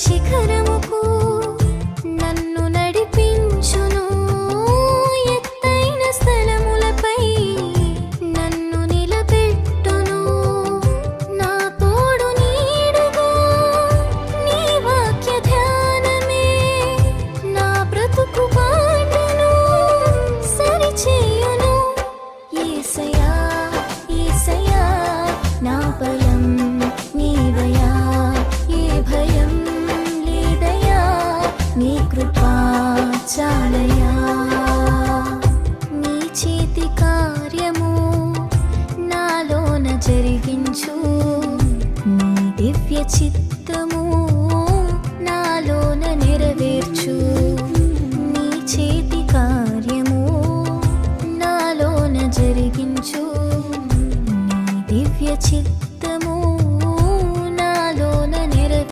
శిఖరముకు నన్ను నడిపించును, ఎత్తైన స్థలములపై నన్ను నిలబెట్టును. నా తోడు నీడగా నీ వాక్య ధ్యానమే నా బ్రతుకు బాటను సరిచేయును. యేసయ్యా యేసయ్యా నా బలం నీవయ్యా, ఏ భయం లేదయ్యా, నీ కృపా చాలయ్యా. నీ చేతి కార్యము నాలోన జరిగించు, నీ దివ్య చిత్తము